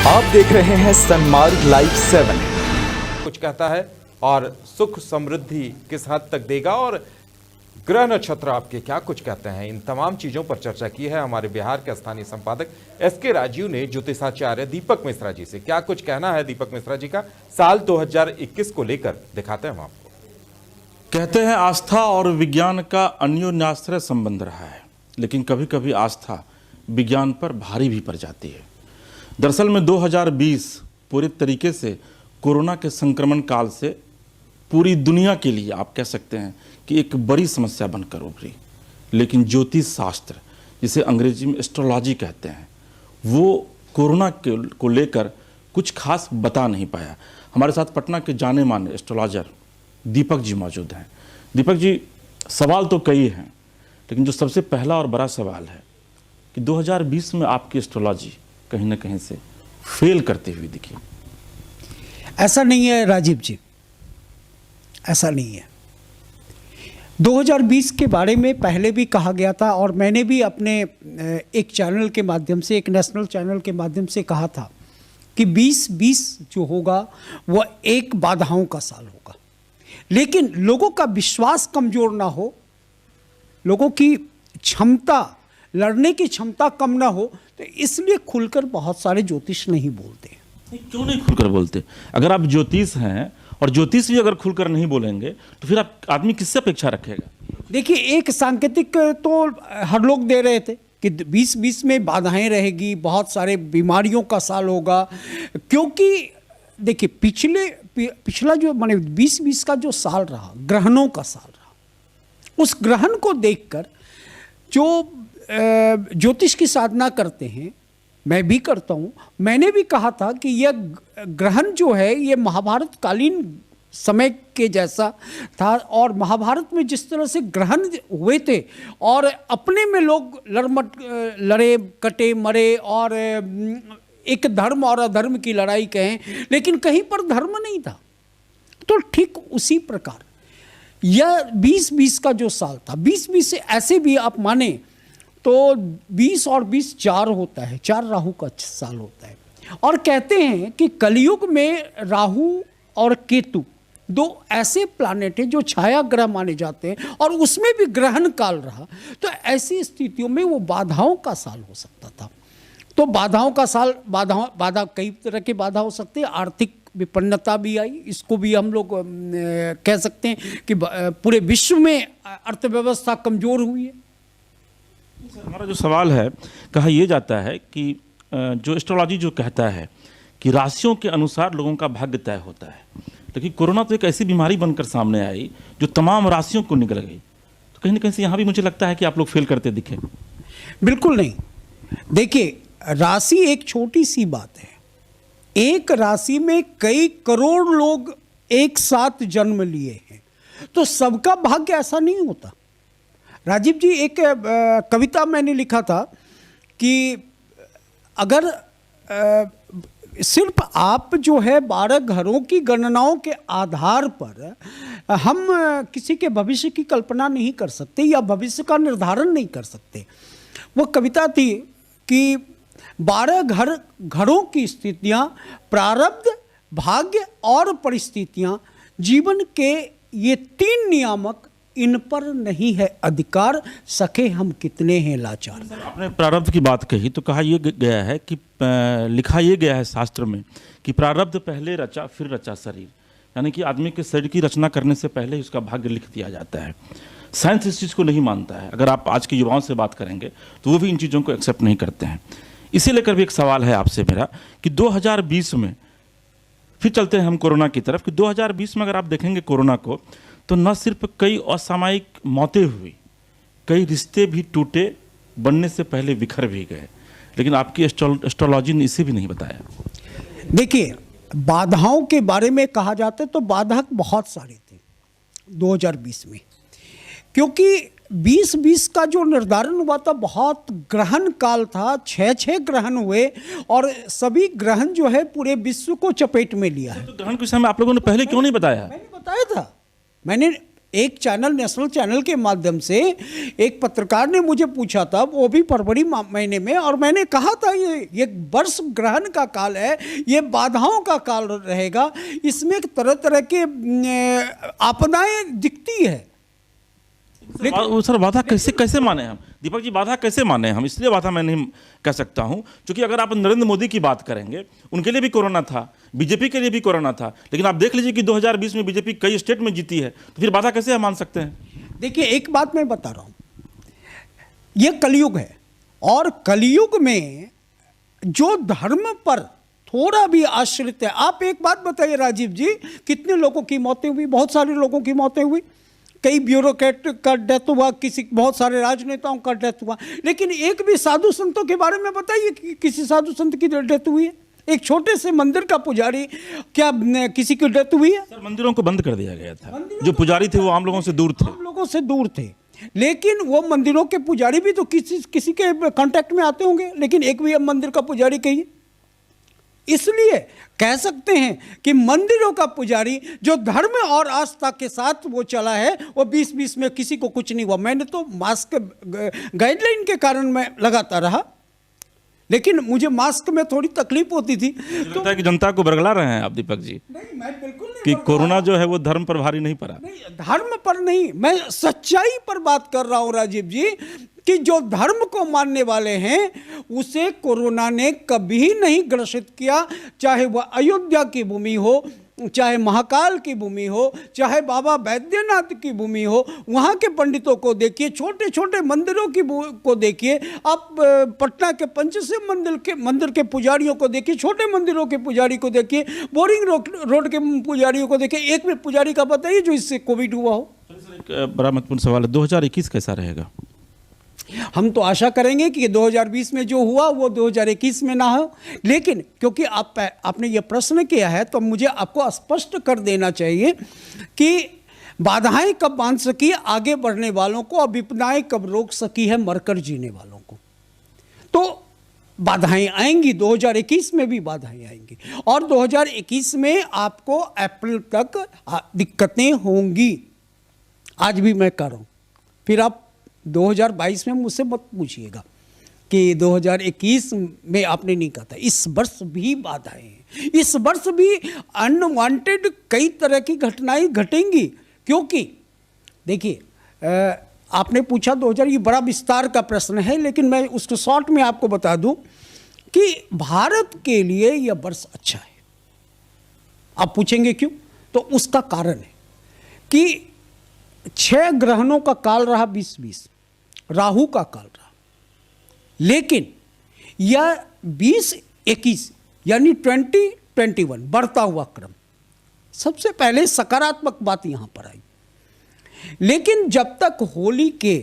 आप देख रहे हैं सनमार्ग लाइव 7। कुछ कहता है और सुख समृद्धि किस हद तक देगा और ग्रह नक्षत्र आपके क्या कुछ कहते हैं, इन तमाम चीजों पर चर्चा की है हमारे बिहार के स्थानीय संपादक एसके राजीव ने ज्योतिषाचार्य दीपक मिश्रा जी से। क्या कुछ कहना है दीपक मिश्रा जी का साल 2021 को लेकर, दिखाते हैं हम आपको। कहते हैं आस्था और विज्ञान का अन्योन्याश्रय संबंध रहा है, लेकिन कभी कभी आस्था विज्ञान पर भारी भी पड़ जाती है। दरअसल में 2020 पूरे तरीके से कोरोना के संक्रमण काल से पूरी दुनिया के लिए आप कह सकते हैं कि एक बड़ी समस्या बनकर उभरी। लेकिन ज्योतिष शास्त्र, जिसे अंग्रेजी में एस्ट्रोलॉजी कहते हैं, वो कोरोना को लेकर कुछ खास बता नहीं पाया। हमारे साथ पटना के जाने माने एस्ट्रोलॉजर दीपक जी मौजूद हैं। दीपक जी, सवाल तो कई हैं, लेकिन जो सबसे पहला और बड़ा सवाल है कि 2020 में आपकी एस्ट्रोलॉजी कहीं ना कहीं से फेल करते हुए दिखी। ऐसा नहीं है राजीव जी, ऐसा नहीं है। 2020 के बारे में पहले भी कहा गया था और मैंने भी अपने एक चैनल के माध्यम से, एक नेशनल चैनल के माध्यम से कहा था कि 2020 जो होगा वह एक बाधाओं का साल होगा। लेकिन लोगों का विश्वास कमज़ोर ना हो, लोगों की क्षमता, लड़ने की क्षमता कम ना हो, तो इसलिए खुलकर बहुत सारे ज्योतिष नहीं बोलते। क्यों नहीं खुलकर बोलते? अगर आप ज्योतिष हैं और ज्योतिष भी अगर खुलकर नहीं बोलेंगे तो फिर आप आदमी किससे अपेक्षा रखेगा? देखिए, एक सांकेतिक तो हर लोग दे रहे थे कि 2020 में बाधाएं रहेगी, बहुत सारे बीमारियों का साल होगा, क्योंकि देखिए पिछला जो माने 2020 का जो साल रहा, ग्रहणों का साल रहा, उस ग्रहण को देखकर जो ज्योतिष की साधना करते हैं, मैं भी करता हूँ, मैंने भी कहा था कि यह ग्रहण जो है ये महाभारत कालीन समय के जैसा था। और महाभारत में जिस तरह से ग्रहण हुए थे और अपने में लोग लड़े कटे मरे और एक धर्म और अधर्म की लड़ाई कहें, लेकिन कहीं पर धर्म नहीं था, तो ठीक उसी प्रकार यह 2020 का जो साल था, 2020 से ऐसे भी आप माने तो 20 और 20 4 होता है, 4 राहु का साल होता है। और कहते हैं कि कलयुग में राहु और केतु दो ऐसे प्लैनेट हैं जो छाया ग्रह माने जाते हैं, और उसमें भी ग्रहण काल रहा, तो ऐसी स्थितियों में वो बाधाओं का साल हो सकता था। तो बाधाओं का साल, बाधा कई तरह की बाधा हो सकती है। आर्थिक विपन्नता भी आई, इसको भी हम लोग कह सकते हैं कि पूरे विश्व में अर्थव्यवस्था कमज़ोर हुई है। हमारा जो सवाल है, कहा यह जाता है कि जो एस्ट्रोलॉजी जो कहता है कि राशियों के अनुसार लोगों का भाग्य तय होता है, लेकिन कोरोना तो एक ऐसी बीमारी बनकर सामने आई जो तमाम राशियों को निगल गई। तो कहीं ना कहीं से यहाँ भी मुझे लगता है कि आप लोग फेल करते दिखे। बिल्कुल नहीं। देखिए, राशि एक छोटी सी बात है। एक राशि में कई करोड़ लोग एक साथ जन्म लिए हैं, तो सबका भाग्य ऐसा नहीं होता। राजीव जी, एक कविता मैंने लिखा था कि अगर सिर्फ आप जो है 12 घरों की गणनाओं के आधार पर हम किसी के भविष्य की कल्पना नहीं कर सकते या भविष्य का निर्धारण नहीं कर सकते। वो कविता थी कि 12 घरों की स्थितियाँ, प्रारब्ध, भाग्य और परिस्थितियाँ, जीवन के ये 3 नियामक, इन पर नहीं है अधिकार, सके हम कितने हैं लाचार। आपने प्रारब्ध की बात कही तो कहा यह गया है कि लिखा यह गया है शास्त्र में कि प्रारब्ध पहले रचा फिर रचा शरीर, यानी कि आदमी के शरीर की रचना करने से पहले ही उसका भाग्य लिख दिया जाता है। साइंस इस चीज़ को नहीं मानता है। अगर आप आज के युवाओं से बात करेंगे तो वो भी इन चीज़ों को एक्सेप्ट नहीं करते हैं। इसे लेकर भी एक सवाल है आपसे मेरा कि 2020 में, फिर चलते हैं हम कोरोना की तरफ, कि 2020 में अगर आप देखेंगे कोरोना को, तो न सिर्फ कई असामयिक मौतें हुई, कई रिश्ते भी टूटे, बनने से पहले बिखर भी गए, लेकिन आपकी एस्ट्रोलॉजी ने इसे भी नहीं बताया। देखिए, बाधाओं के बारे में कहा जाता है तो बाधक बहुत सारे थे 2020 में, क्योंकि 2020 का जो निर्धारण हुआ था बहुत ग्रहण काल था। 6 ग्रहण हुए और सभी ग्रहण जो है पूरे विश्व को चपेट में लिया है। तो ग्रहण के विषय में आप लोगों ने पहले क्यों नहीं बताया? मैंने बताया था, मैंने एक चैनल, नेशनल चैनल के माध्यम से एक पत्रकार ने मुझे पूछा था, वो भी फरवरी महीने में, और मैंने कहा था ये वर्ष ग्रहण का काल है, ये बाधाओं का काल रहेगा, इसमें तरह तरह के आपदाएं दिखती है। सर बाधा कैसे माने हम? दीपक जी, बाधा कैसे माने हम? इसलिए बाधा मैं नहीं कह सकता हूं क्योंकि अगर आप नरेंद्र मोदी की बात करेंगे, उनके लिए भी कोरोना था, बीजेपी के लिए भी कोरोना था, लेकिन आप देख लीजिए कि 2020 में बीजेपी कई स्टेट में जीती है, तो फिर बाधा कैसे हम मान सकते हैं? देखिए, एक बात मैं बता रहा हूं, यह कलयुग है, और कलयुग में जो धर्म पर थोड़ा भी आश्रित है, आप एक बात बताइए राजीव जी, कितने लोगों की मौतें हुई? बहुत सारे लोगों की मौतें हुई, कई ब्यूरोक्रेट का डेथ हुआ, बहुत सारे राजनेताओं का डेथ हुआ, लेकिन एक भी साधु संतों के बारे में बताइए कि किसी साधु संत की डेथ हुई है? एक छोटे से मंदिर का पुजारी, क्या किसी की डेथ हुई है? सर, मंदिरों को बंद कर दिया गया था, जो पुजारी थे वो आम लोगों से दूर थे। आम लोगों से दूर थे, लेकिन वो मंदिरों के पुजारी भी तो किसी के कांटेक्ट में आते होंगे, लेकिन एक भी अब मंदिर का पुजारी कहिए। इसलिए कह सकते हैं कि मंदिरों का पुजारी जो धर्म और आस्था के साथ वो चला है, वो 2020 में किसी को कुछ नहीं हुआ। मैंने तो मास्क गाइडलाइन के कारण मैं लगाता रहा, लेकिन मुझे मास्क में थोड़ी तकलीफ होती थी। तो लगता है कि जनता को बरगला रहे हैं आप दीपक जी? नहीं, मैं बिल्कुल नहीं कि कोरोना जो है वो धर्म पर भारी नहीं पड़ा। नहीं, धर्म पर नहीं, मैं सच्चाई पर बात कर रहा हूं राजीव जी, कि जो धर्म को मानने वाले हैं उसे कोरोना ने कभी नहीं ग्रसित किया, चाहे वह अयोध्या की भूमि हो, चाहे महाकाल की भूमि हो, चाहे बाबा बैद्यनाथ की भूमि हो। वहाँ के पंडितों को देखिए, छोटे छोटे मंदिरों को देखिए, आप पटना के पंचशिव मंदिर के पुजारियों को देखिए, छोटे मंदिरों के पुजारी को देखिए, बोरिंग रोड के पुजारियों को देखिए, एक भी पुजारी का बताइए जो इससे कोविड हुआ हो। एक बड़ा महत्वपूर्ण सवाल है, 2021 कैसा रहेगा? हम तो आशा करेंगे कि 2020 में जो हुआ वो 2021 में ना हो, लेकिन क्योंकि आपने ये प्रश्न किया है तो मुझे आपको स्पष्ट कर देना चाहिए कि बाधाएं कब बांध सकी आगे बढ़ने वालों को, और विपदाएं कब रोक सकी है मरकर जीने वालों को। तो बाधाएं आएंगी, 2021 में भी बाधाएं आएंगी, और 2021 में आपको अप्रैल तक दिक्कतें होंगी। आज भी मैं कह रहा हूँ, फिर आप 2022 में मुझसे मत पूछिएगा कि 2021 में आपने नहीं कहा था। इस वर्ष भी बाधाएं हैं, इस वर्ष भी अनवांटेड कई तरह की घटनाएं घटेंगी, क्योंकि देखिए आपने पूछा 2000, ये बड़ा विस्तार का प्रश्न है, लेकिन मैं उसको शॉर्ट में आपको बता दूं कि भारत के लिए यह वर्ष अच्छा है। आप पूछेंगे क्यों? तो उसका कारण है कि 6 ग्रहणों का काल रहा 2020, राहु का काल रहा, लेकिन यह 2021 यानी 2021 बढ़ता हुआ क्रम, सबसे पहले सकारात्मक बात यहां पर आई। लेकिन जब तक होली के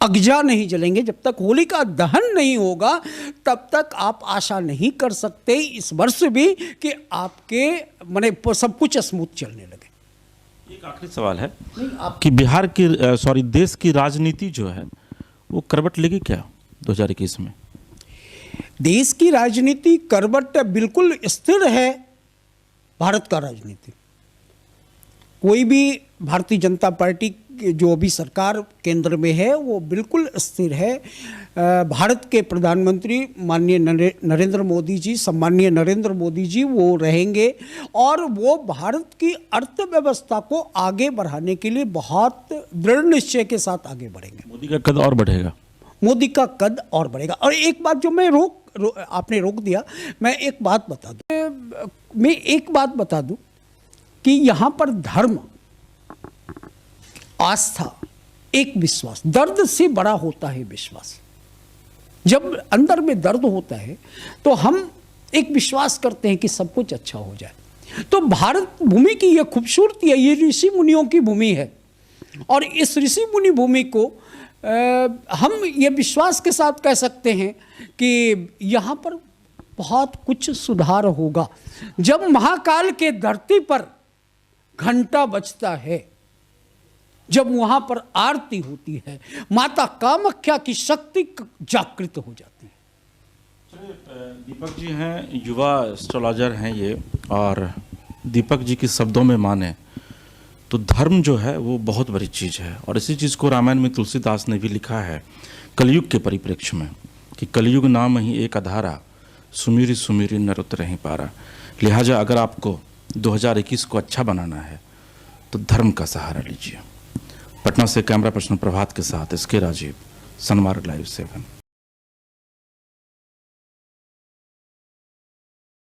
अगजा नहीं जलेंगे, जब तक होली का दहन नहीं होगा, तब तक आप आशा नहीं कर सकते इस वर्ष भी कि आपके माने सब कुछ स्मूथ चलने लगे। एक आखिरी सवाल है कि बिहार की देश की राजनीति जो है वो करवट लेगी क्या 2021 में? देश की राजनीति करवट बिल्कुल स्थिर है। भारत का राजनीति, कोई भी भारतीय जनता पार्टी जो अभी सरकार केंद्र में है वो बिल्कुल स्थिर है। भारत के प्रधानमंत्री माननीय नरेंद्र मोदी जी, सम्माननीय नरेंद्र मोदी जी वो रहेंगे, और वो भारत की अर्थव्यवस्था को आगे बढ़ाने के लिए बहुत दृढ़ निश्चय के साथ आगे बढ़ेंगे। मोदी का कद और बढ़ेगा, मोदी का कद और बढ़ेगा। और एक बात जो मैं आपने रोक दिया, मैं एक बात बता दूं कि यहाँ पर धर्म, आस्था, एक विश्वास, दर्द से बड़ा होता है विश्वास। जब अंदर में दर्द होता है तो हम एक विश्वास करते हैं कि सब कुछ अच्छा हो जाए। तो भारत भूमि की यह खूबसूरती है, ये ऋषि मुनियों की भूमि है, और इस ऋषि मुनि भूमि को हम ये विश्वास के साथ कह सकते हैं कि यहाँ पर बहुत कुछ सुधार होगा। जब महाकाल के धरती पर घंटा बजता है, जब वहां पर आरती होती है, माता कामाख्या की शक्ति जागृत हो जाती है। दीपक जी हैं, युवा एस्ट्रोलॉजर हैं ये, और दीपक जी के शब्दों में माने तो तो धर्म जो है वो बहुत बड़ी चीज़ है, और इसी चीज़ को रामायण में तुलसीदास ने भी लिखा है कलयुग के परिप्रेक्ष्य में कि कलयुग नाम ही एक अधारा, सुमिरी सुमिरी नर उतरहि पारा। लिहाजा अगर आपको 2021 को अच्छा बनाना है तो धर्म का सहारा लीजिए। पटना से कैमरा पर्सन प्रभात के साथ एसके राजीव, सनमार्ग लाइव 7।